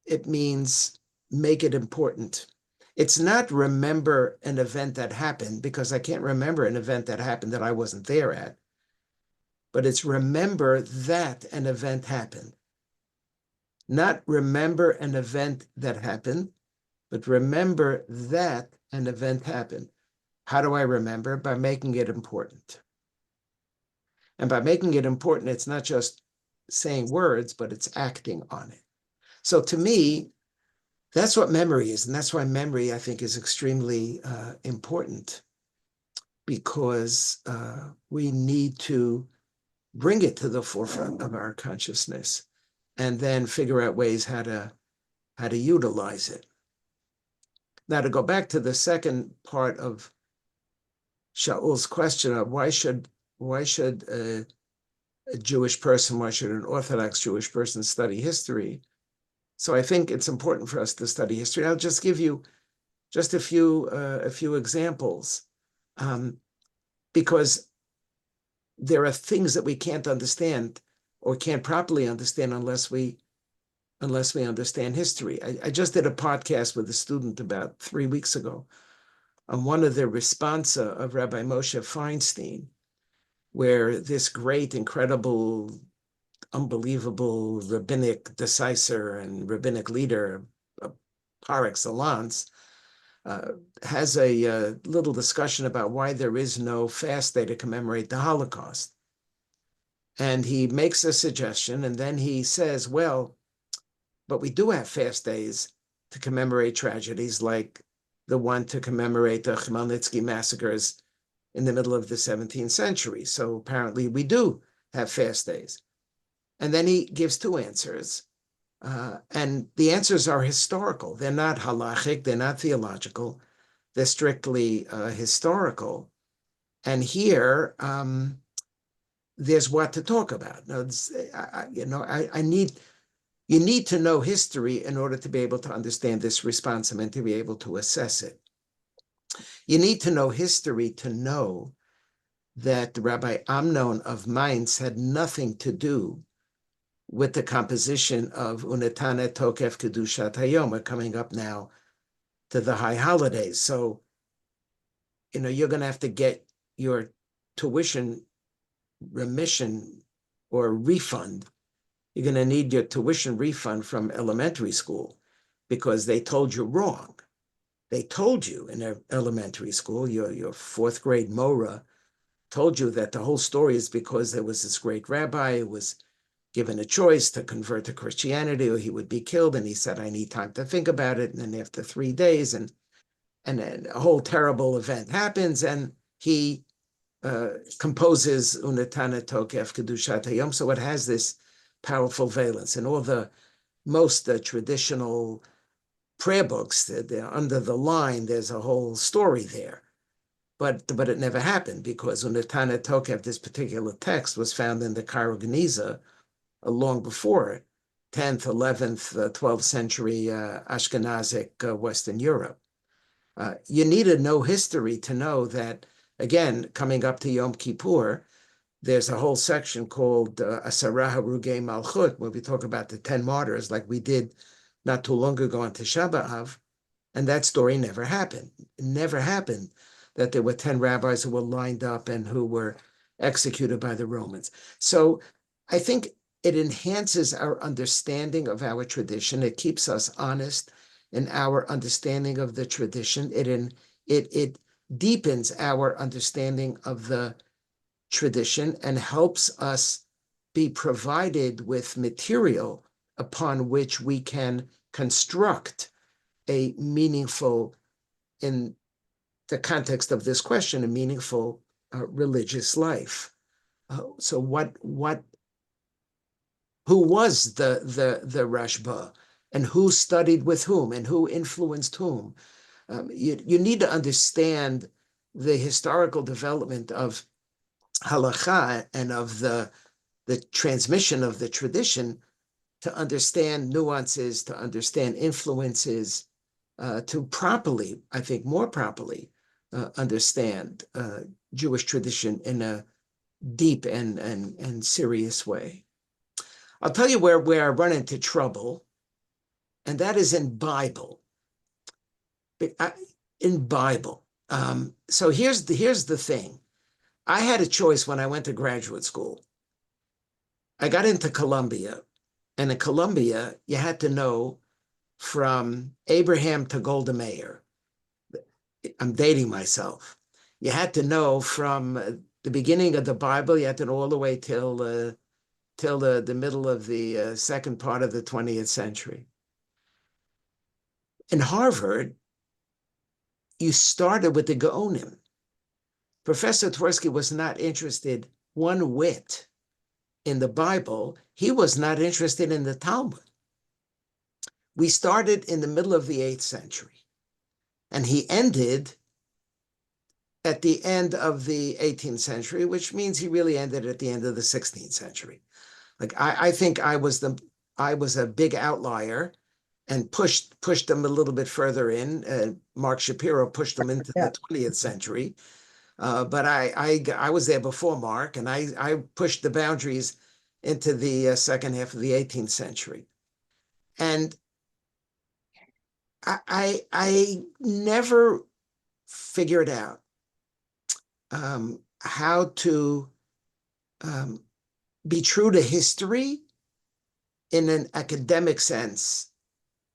It means make it important. It's not remember an event that happened, because I can't remember an event that happened that I wasn't there at. But it's remember that an event happened. Not remember an event that happened, but remember that an event happened. How do I remember? By making it important. And by making it important, it's not just saying words, but it's acting on it. So to me, that's what memory is. And that's why memory, I think, is extremely important, because we need to bring it to the forefront of our consciousness and then figure out ways how to utilize it. Now, to go back to the second part of Shaul's question of why should a Jewish person, why should an Orthodox Jewish person study history? So I think it's important for us to study history. I'll just give you just a few examples, because there are things that we can't understand or can't properly understand unless we understand history. I just did a podcast with a student about 3 weeks ago on one of the responsa of Rabbi Moshe Feinstein, where this great, incredible, unbelievable rabbinic decisor and rabbinic leader par excellence has a little discussion about why there is no fast day to commemorate the Holocaust. And he makes a suggestion, and then he says, well, but we do have fast days to commemorate tragedies like the one to commemorate the Khmelnytsky massacres in the middle of the 17th century. So apparently we do have fast days. And then he gives two answers. And the answers are historical. They're not halachic, they're not theological, they're strictly historical. And here, there's what to talk about. Now, you need to know history in order to be able to understand this response and to be able to assess it. You need to know history to know that Rabbi Amnon of Mainz had nothing to do with the composition of Unetane Tokef Kedushat Hayom. We're coming up now to the high holidays. So, you're going to have to get your tuition remission or refund. You're going to need your tuition refund from elementary school because they told you wrong. They told you in elementary school, your fourth grade Mora told you that the whole story is because there was this great rabbi who was given a choice to convert to Christianity or he would be killed. And he said, I need time to think about it. And then after 3 days, and then a whole terrible event happens, and he composes Unetane Tokef Kedushat Hayom. So it has this powerful valence. And all the most traditional prayer books, under the line, there's a whole story there. But it never happened because Unetane Tokef, this particular text, was found in the Cairo Geniza long before 10th, 11th, 12th century Ashkenazic Western Europe. You need to know history to know that, again, coming up to Yom Kippur, there's a whole section called Asara Harugei Malchut, where we talk about the 10 martyrs, like we did not too long ago on Tisha B'Av, and that story never happened. It never happened that there were 10 rabbis who were lined up and who were executed by the Romans. So I think it enhances our understanding of our tradition. It keeps us honest in our understanding of the tradition. It deepens our understanding of the tradition and helps us be provided with material upon which we can construct a meaningful, in the context of this question, a meaningful religious life. So who was the Rashba, and who studied with whom, and who influenced whom? You need to understand the historical development of halakha and of the transmission of the tradition to understand nuances, to understand influences, to properly, I think more properly, understand Jewish tradition in a deep and serious way. I'll tell you where I run into trouble, and that is in Bible. In Bible. So here's the thing. I had a choice when I went to graduate school. I got into Columbia, and in Columbia, you had to know from Abraham to Golda Meir. I'm dating myself. You had to know from the beginning of the Bible, you had to know all the way till the middle of the second part of the 20th century. In Harvard, you started with the Gaonim. Professor Twersky was not interested one whit in the Bible. He was not interested in the Talmud. We started in the middle of the 8th century, and he ended at the end of the 18th century, which means he really ended at the end of the 16th century. Like I think I was a big outlier and pushed them a little bit further in. Mark Shapiro pushed them into the 20th century. But I was there before Mark, and I pushed the boundaries into the second half of the 18th century. And I never figured out how to be true to history in an academic sense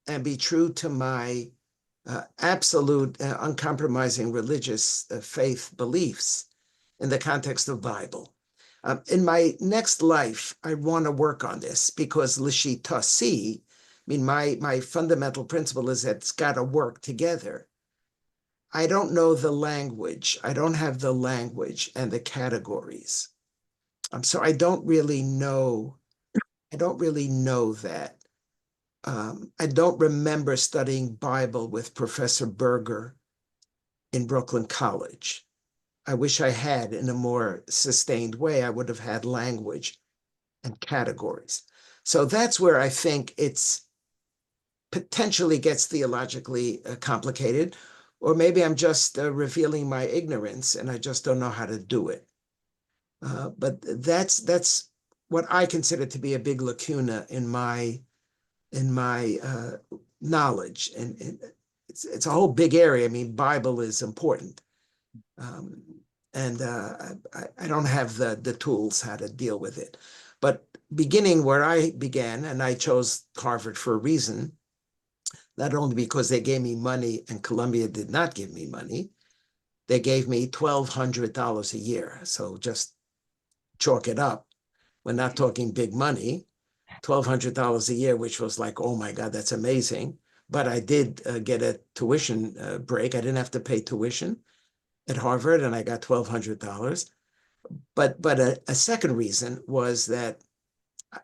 and be true to my absolute uncompromising religious faith beliefs in the context of Bible. In my next life, I want to work on this because l'shitasi, I mean, my fundamental principle is that it's got to work together. I don't know the language. I don't have the language and the categories. So I don't really know that. I don't remember studying Bible with Professor Berger in Brooklyn College. I wish I had in a more sustained way. I would have had language and categories. So that's where I think it's potentially gets theologically complicated, or maybe I'm just revealing my ignorance and I just don't know how to do it. But that's what I consider to be a big lacuna in my knowledge, and it's a whole big area. I mean, Bible is important, and I don't have the tools how to deal with it. But beginning where I began, and I chose Harvard for a reason, not only because they gave me money and Columbia did not give me money, they gave me $1,200 a year. So just chalk it up. We're not talking big money. $1,200 a year, which was like, oh my God, that's amazing. But I did get a tuition break. I didn't have to pay tuition at Harvard, and I got $1,200. But a second reason was that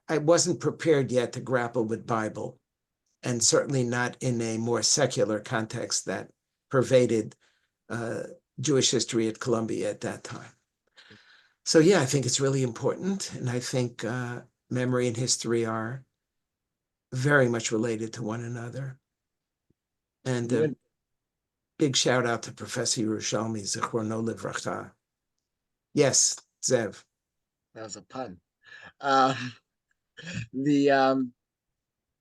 I wasn't prepared yet to grapple with Bible, and certainly not in a more secular context that pervaded Jewish history at Columbia at that time. So yeah, I think it's really important, and I think memory and history are very much related to one another. And big shout out to Professor Yerushalmi, Zichrono Livracha. Yes, Zev. That was a pun. Um, the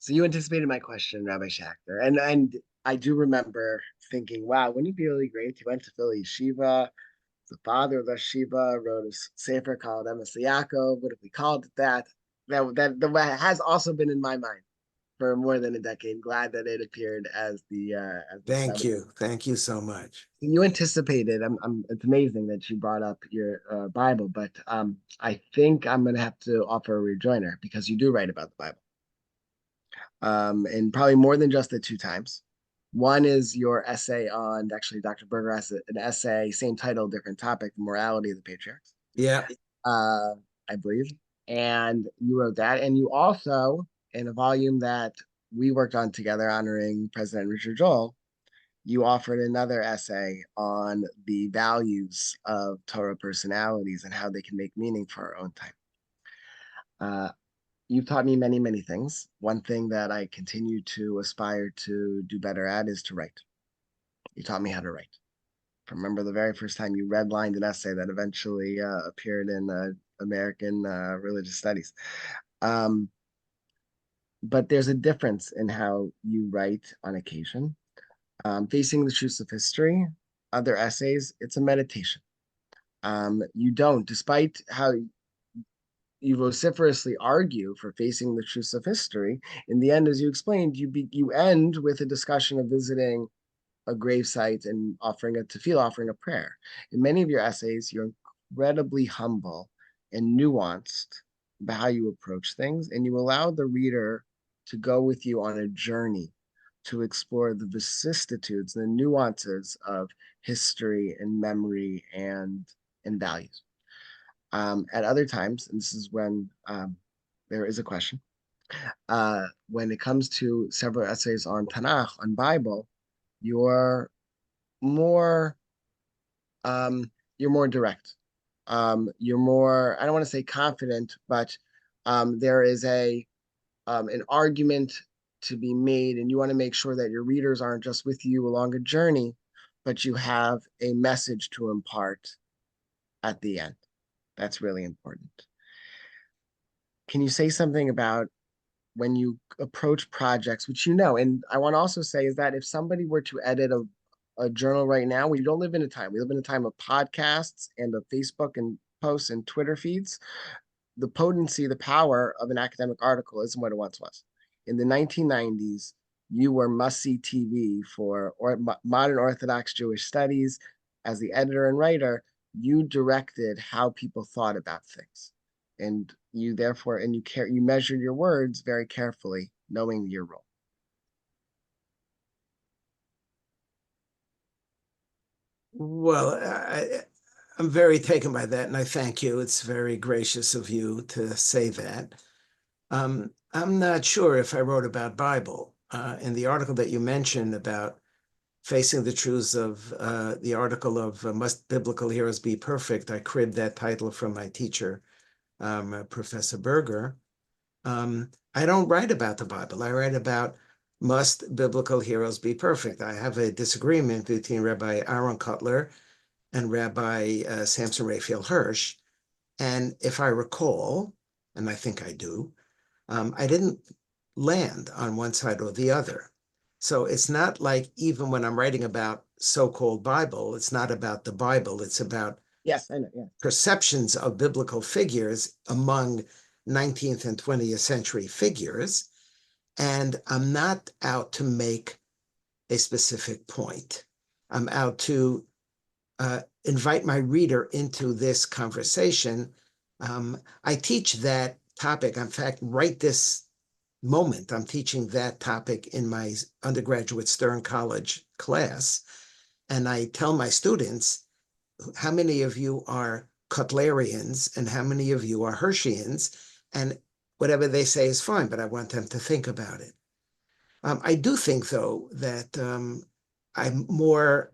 So you anticipated my question, Rabbi Shachter, and I do remember thinking, wow, wouldn't it be really great if he went to Philly Yeshiva? The father of the Yeshiva wrote a sefer called Emet Yaakov. What if we called it that? That has also been in my mind for more than a decade. Glad that it appeared as the Thank you so much. You anticipated. It's amazing that you brought up your Bible, but I think I'm gonna have to offer a rejoinder because you do write about the Bible. And probably more than just the 2 times. One is your essay on, actually, Dr. Berger has an essay, same title, different topic, the morality of the patriarchs. Yeah. I believe. And you wrote that. And you also, in a volume that we worked on together honoring President Richard Joel, you offered another essay on the values of Torah personalities and how they can make meaning for our own time. You've taught me many, many things. One thing that I continue to aspire to do better at is to write. You taught me how to write. I remember the very first time you redlined an essay that eventually appeared in American Religious Studies. But there's a difference in how you write on occasion. Facing the Truths of History, other essays, it's a meditation. You don't, despite how you vociferously argue for facing the truths of history. In the end, as you explained, you end with a discussion of visiting a gravesite and offering a tefillah, offering a prayer. In many of your essays, you're incredibly humble and nuanced about how you approach things, and you allow the reader to go with you on a journey to explore the vicissitudes, the nuances of history and memory and values. At other times, and this is when there is a question, when it comes to several essays on Tanakh, on Bible, you're more direct. You're more, I don't want to say confident, but there is an argument to be made, and you want to make sure that your readers aren't just with you along a journey, but you have a message to impart at the end. That's really important. Can you say something about when you approach projects, which and I want to also say is that if somebody were to edit a journal right now, we don't live in a time. We live in a time of podcasts and of Facebook and posts and Twitter feeds. The potency, the power of an academic article isn't what it once was. In the 1990s, you were must-see TV for modern Orthodox Jewish studies. As the editor and writer, you directed how people thought about things. And you therefore, you measured your words very carefully, knowing your role. Well, I'm very taken by that, and I thank you. It's very gracious of you to say that. I'm not sure if I wrote about Bible. In the article that you mentioned about facing the truths of the article of Must Biblical Heroes Be Perfect, I cribbed that title from my teacher, Professor Berger. I don't write about the Bible. I write about must biblical heroes be perfect. I have a disagreement between Rabbi Aaron Kotler and Rabbi Samson Raphael Hirsch. And if I recall, and I think I do, I didn't land on one side or the other. So it's not like even when I'm writing about so-called Bible, it's not about the Bible. It's about Yes, I know. Yeah. perceptions of biblical figures among 19th and 20th century figures. And I'm not out to make a specific point. I'm out to invite my reader into this conversation. I teach that topic. In fact, right this moment, I'm teaching that topic in my undergraduate Stern College class. And I tell my students, how many of you are Cutlerians and how many of you are Hirschians? And whatever they say is fine, but I want them to think about it. I do think, though, that I'm more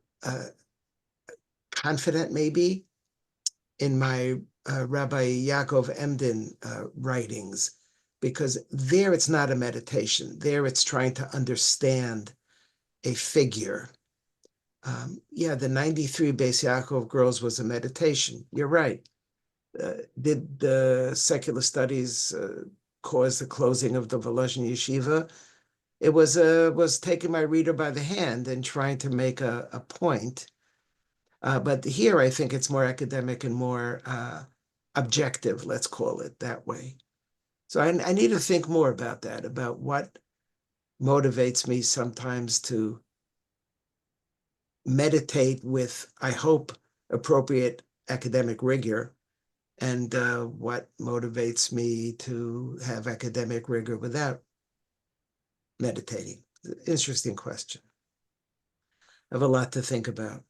confident maybe in my Rabbi Yaakov Emden writings, because there it's not a meditation. There it's trying to understand a figure. Yeah, the 93 Beis Yaakov girls was a meditation. You're right. Did the secular studies cause the closing of the Volozhin Yeshiva? It was taking my reader by the hand and trying to make a point. But here, I think it's more academic and more objective, let's call it that way. So I need to think more about that, about what motivates me sometimes to meditate with, I hope, appropriate academic rigor, and what motivates me to have academic rigor without meditating. Interesting question. I have a lot to think about.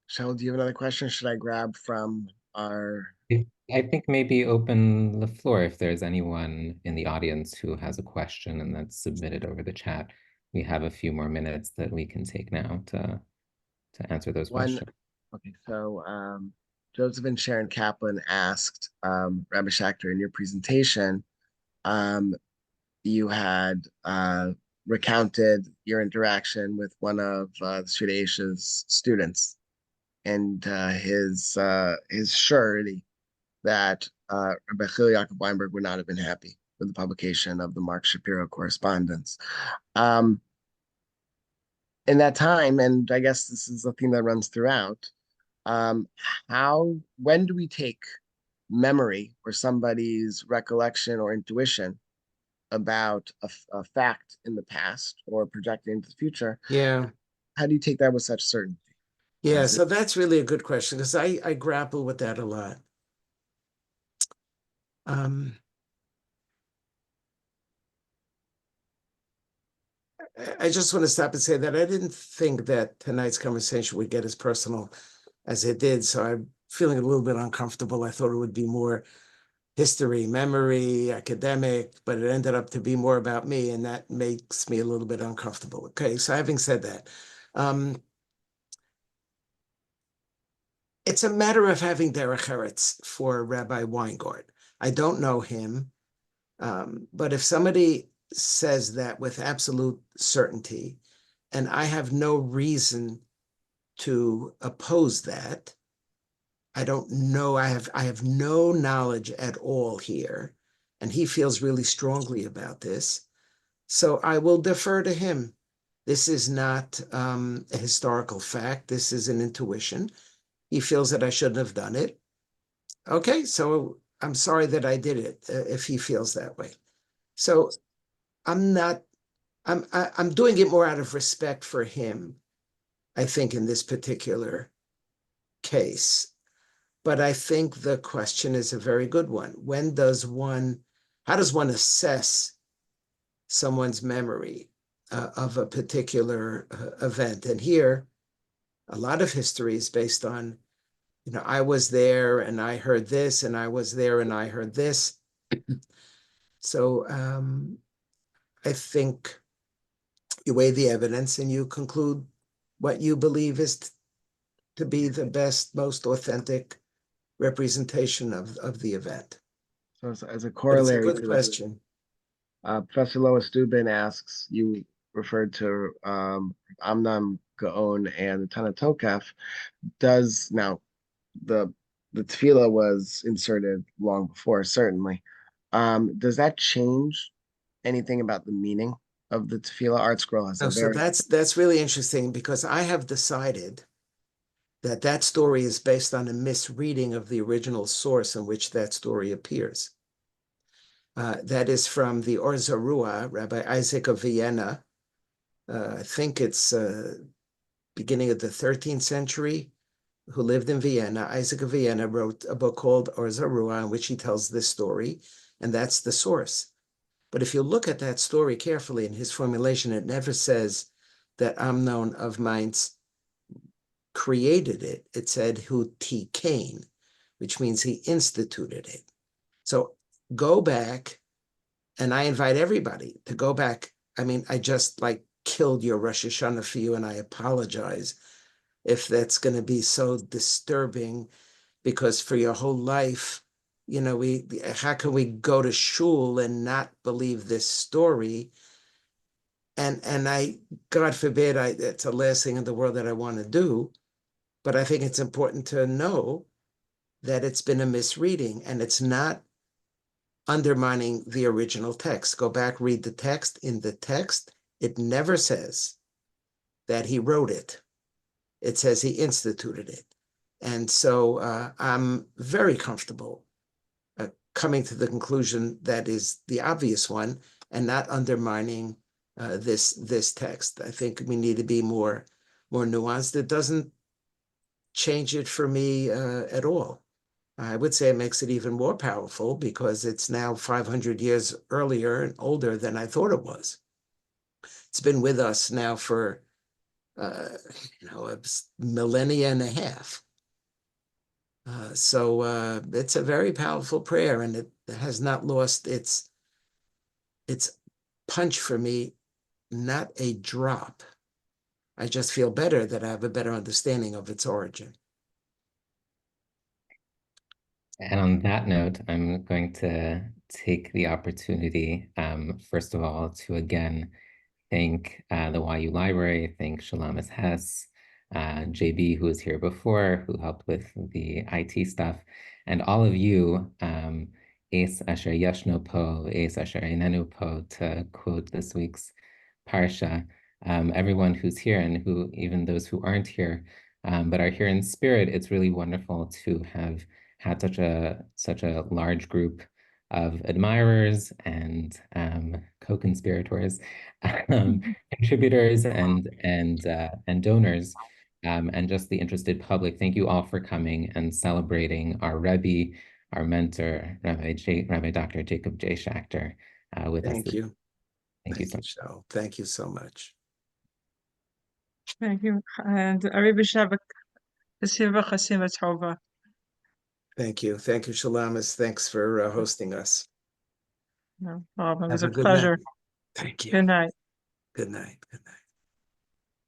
Shaul, do you have another question? Should I grab from our... I think maybe open the floor if there's anyone in the audience who has a question and that's submitted over the chat. We have a few more minutes that we can take now to answer those questions. Okay, so Joseph and Sharon Kaplan asked Rabbi Shachter, in your presentation, you had recounted your interaction with one of the Studei Yeshiva's students and his surety that Rabbi Yaakov Weinberg would not have been happy with the publication of the Mark Shapiro correspondence. In that time, and I guess this is a theme that runs throughout, when do we take memory or somebody's recollection or intuition about a fact in the past or projecting into the future? Yeah. How do you take that with such certainty? Yeah, so that's really a good question, because I grapple with that a lot. I just want to stop and say that I didn't think that tonight's conversation would get as personal as it did, so I'm feeling a little bit uncomfortable. I thought it would be more history, memory, academic, but it ended up to be more about me, and that makes me a little bit uncomfortable. Okay, so having said that, it's a matter of having derech eretz for Rabbi Weingart. I don't know him, but if somebody says that with absolute certainty, and I have no reason to oppose that, I don't know, I have no knowledge at all here, and he feels really strongly about this, so I will defer to him. This is not a historical fact. This is an intuition. He feels that I shouldn't have done it. Okay, so I'm sorry that I did it, if he feels that way. So I'm doing it more out of respect for him, I think, in this particular case. But I think the question is a very good one. How does one assess someone's memory of a particular event? And here, a lot of history is based on, I was there and I heard this, and I was there and I heard this. So I think you weigh the evidence and you conclude what you believe is to be the best, most authentic representation of the event. So as a But corollary it's a good question. Professor Lois Dubin asks, you referred to Amnam Gaon and the Tana Tokef. Now the tefillah was inserted long before, certainly. Does that change anything about the meaning of the tefillah? Art Scroll has So that's really interesting, because I have decided that story is based on a misreading of the original source in which that story appears. That is from the Or Zarua, Rabbi Isaac of Vienna. I think it's beginning of the 13th century, who lived in Vienna. Isaac of Vienna wrote a book called Or Zarua, in which he tells this story, and that's the source. But if you look at that story carefully in his formulation, it never says that Amnon of Mainz created it. It said hu tikain, which means he instituted it. So go back, and I invite everybody to go back. I mean, I just killed your Rosh Hashanah for you, and I apologize if that's going to be so disturbing, because for your whole life, how can we go to shul and not believe this story? And I, God forbid, it's the last thing in the world that I want to do, but I think it's important to know that it's been a misreading and it's not undermining the original text. Go back, read the text. In the text, it never says that he wrote it. It says he instituted it. And so I'm very comfortable coming to the conclusion that is the obvious one and not undermining this text. I think we need to be more nuanced. It doesn't change it for me at all. I would say it makes it even more powerful because it's now 500 years earlier and older than I thought it was. It's been with us now for a millennia and a half. So it's a very powerful prayer, and it has not lost its punch for me, not a drop. I just feel better that I have a better understanding of its origin. And on that note, I'm going to take the opportunity, first of all, to again thank the YU Library, thank Shalamis Hess, JB, who was here before, who helped with the IT stuff, and all of you, Es Asher Yeshno Po, Es Asher Einenu Po, to quote this week's Parsha. Everyone who's here and who, even those who aren't here, but are here in spirit, it's really wonderful to have had such a large group of admirers and co-conspirators, contributors and donors, and just the interested public. Thank you all for coming and celebrating our Rebbe, our mentor, Rabbi Dr. Jacob J. Schacter, with us. Thank you. Thank you so much. Shaul. Thank you so much. Thank you. And everybody should have a chasima tova. Thank you. Thank you, Shalamis. Thanks for hosting us. No problem. It was Have a good pleasure. night. Thank you. Good night. Good night. Good night.